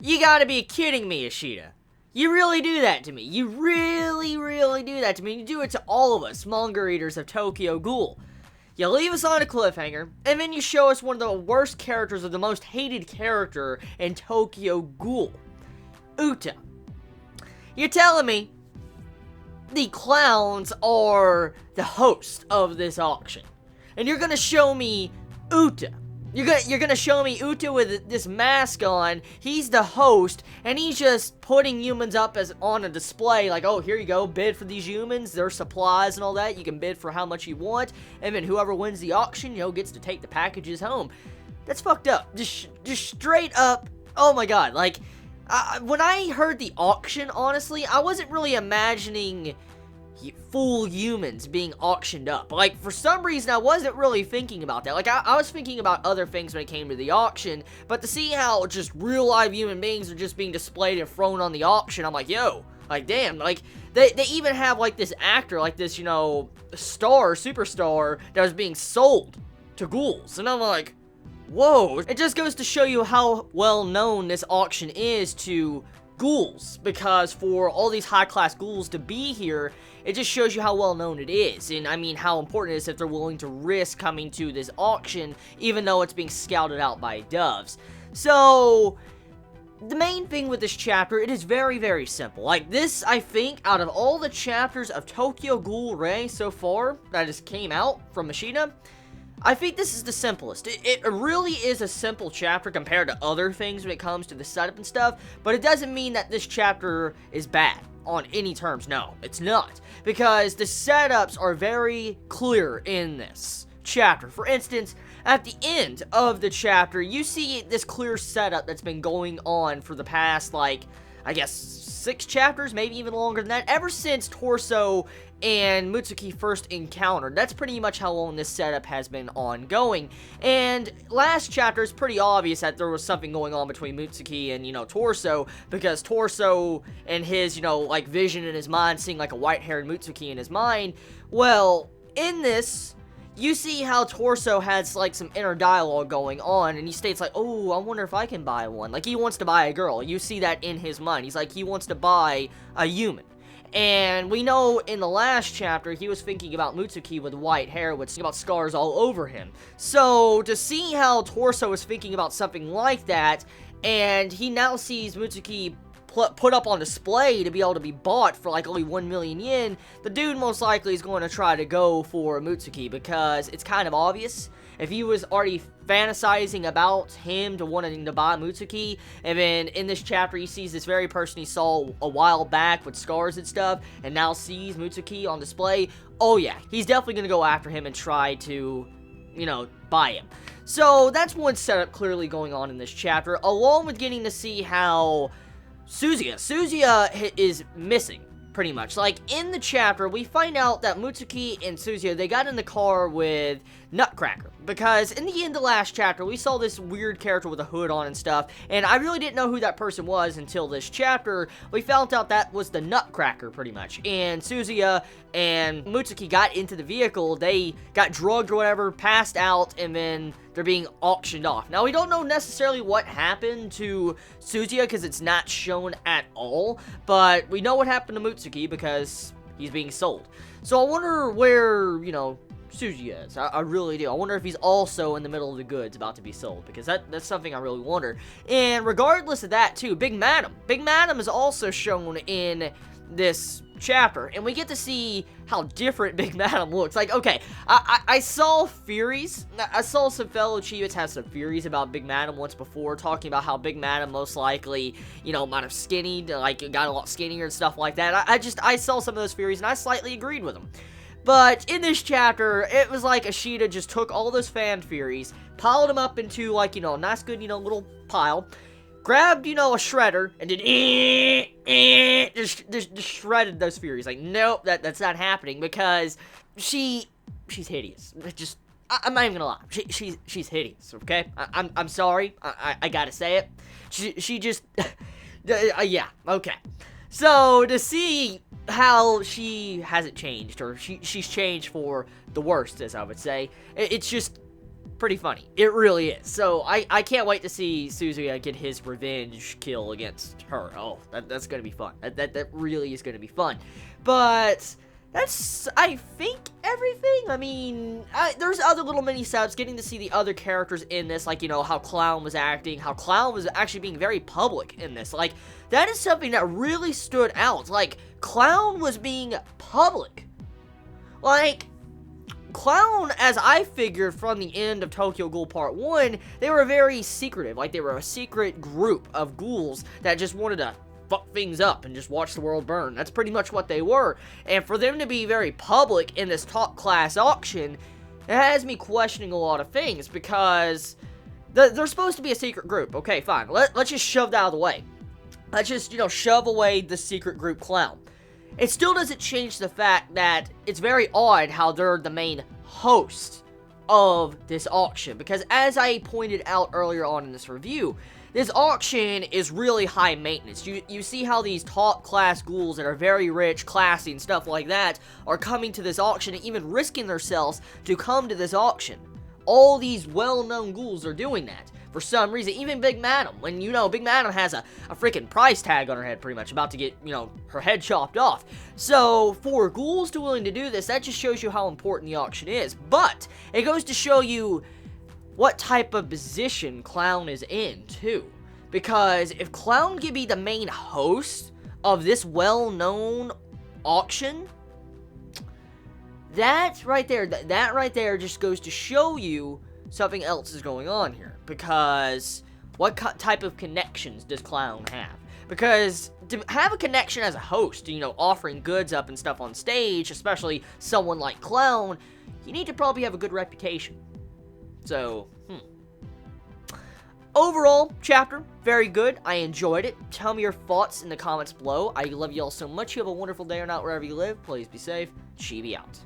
You gotta be kidding me, Ishida. You really do that to me. You really, really do that to me. You do it to all of us, manga readers of Tokyo Ghoul. You leave us on a cliffhanger, and then you show us one of the worst characters of the most hated character in Tokyo Ghoul, Uta. You're telling me the clowns are the host of this auction, and you're gonna show me Uta. You're gonna show me Uta with this mask on. He's the host, and he's just putting humans up as on a display. Like, oh, here you go, bid for these humans, their supplies and all that. You can bid for how much you want, and then whoever wins the auction, gets to take the packages home. That's fucked up. Just straight up. Oh my god. Like, when I heard the auction, honestly, I wasn't really imagining full humans being auctioned up. Like, for some reason, I wasn't really thinking about that. Like, I was thinking about other things when it came to the auction, but to see how just real live human beings are just being displayed and thrown on the auction, I'm like, yo, like, damn, like, they even have, like, this actor, like, this, superstar that was being sold to ghouls, and I'm like, whoa. It just goes to show you how well known this auction is to ghouls, because for all these high-class ghouls to be here, it just shows you how well known it is, and I mean how important it is if they're willing to risk coming to this auction, even though it's being scouted out by doves. So, the main thing with this chapter, it is very, very simple. Like, this, I think, out of all the chapters of Tokyo Ghoul Rei so far, that just came out from Machida, I think this is the simplest. It really is a simple chapter compared to other things when it comes to the setup and stuff, but it doesn't mean that this chapter is bad on any terms. No, it's not. Because the setups are very clear in this chapter. For instance, at the end of the chapter, you see this clear setup that's been going on for the past, like, I guess 6 chapters, maybe even longer than that, ever since Torso and Mutsuki first encountered. That's pretty much how long this setup has been ongoing. And last chapter is pretty obvious that there was something going on between Mutsuki and, Torso, because Torso and his, like, vision in his mind, seeing, like, a white-haired Mutsuki in his mind, well, in this, you see how Torso has, like, some inner dialogue going on, and he states, like, oh, I wonder if I can buy one. Like, he wants to buy a girl. You see that in his mind. He's like, he wants to buy a human. And we know in the last chapter, he was thinking about Mutsuki with white hair, with about scars all over him. So, to see how Torso is thinking about something like that, and he now sees Mutsuki put up on display to be able to be bought for like only 1 million yen, the dude most likely is going to try to go for Mutsuki, because it's kind of obvious. If he was already fantasizing about him to wanting to buy Mutsuki, and then in this chapter he sees this very person he saw a while back with scars and stuff, and now sees Mutsuki on display, oh yeah, he's definitely going to go after him and try to, buy him. So that's one setup clearly going on in this chapter, along with getting to see how Suzuya is missing, pretty much. Like, in the chapter, we find out that Mutsuki and Suzuya, they got in the car with Nutcracker, because in the end of the last chapter, we saw this weird character with a hood on and stuff, and I really didn't know who that person was until this chapter. We found out that was the Nutcracker, pretty much, and Suzuya and Mutsuki got into the vehicle, they got drugged or whatever, passed out, and then they're being auctioned off. Now, we don't know necessarily what happened to Suzuya, because it's not shown at all, but we know what happened to Mutsuki, because he's being sold. So I wonder where, Suzuya is. I really do. I wonder if he's also in the middle of the goods about to be sold, because that's something I really wonder. And regardless of that, too, Big Madam is also shown in this chapter, and we get to see how different Big Madam looks. Like, okay, I saw theories. I saw some fellow Chibits have some theories about Big Madam once before, talking about how Big Madam most likely, might have skinnied, like, got a lot skinnier and stuff like that. I saw some of those theories, and I slightly agreed with them. But in this chapter, it was like Ishida just took all those fan theories, piled them up into, like, a nice good, little pile, grabbed, a shredder, and did, just shredded those theories. Like, nope, that's not happening, because she's hideous. I'm not even gonna lie. She's hideous, okay? I'm sorry. I gotta say it. She just, yeah, okay. So, to see how she hasn't changed, or she's changed for the worst, as I would say, it's just pretty funny. It really is. So I can't wait to see Suzuya get his revenge kill against her. Oh, that's gonna be fun. That really is gonna be fun. But that's, I think, everything. I mean, there's other little mini subs, getting to see the other characters in this, like, you know, how Clown was acting, how Clown was actually being very public in this. Like, that is something that really stood out. Like, Clown was being public. Like, Clown, as I figured from the end of Tokyo Ghoul Part 1, they were very secretive. Like, they were a secret group of ghouls that just wanted to fuck things up and just watch the world burn. That's pretty much what they were. And for them to be very public in this top class auction, it has me questioning a lot of things, because they're supposed to be a secret group. Okay, fine. Let's just shove that out of the way. Let's just, you know, shove away the secret group Clown. It still doesn't change the fact that it's very odd how they're the main host of this auction, because as I pointed out earlier on in this review, this auction is really high maintenance. You see how these top class ghouls that are very rich, classy, and stuff like that are coming to this auction and even risking themselves to come to this auction. All these well-known ghouls are doing that. For some reason, even Big Madam, when, you know, Big Madam has a freaking price tag on her head, pretty much, about to get, you know, her head chopped off. So, for ghouls to willing to do this, that just shows you how important the auction is. But, it goes to show you what type of position Clown is in, too. Because, if Clown can be the main host of this well-known auction, that right there just goes to show you something else is going on here. Because what type of connections does Clown have? Because to have a connection as a host, you know, offering goods up and stuff on stage, especially someone like Clown, you need to probably have a good reputation. So, overall, chapter, very good. I enjoyed it. Tell me your thoughts in the comments below. I love you all so much. You have a wonderful day or night wherever you live. Please be safe. Chibi out.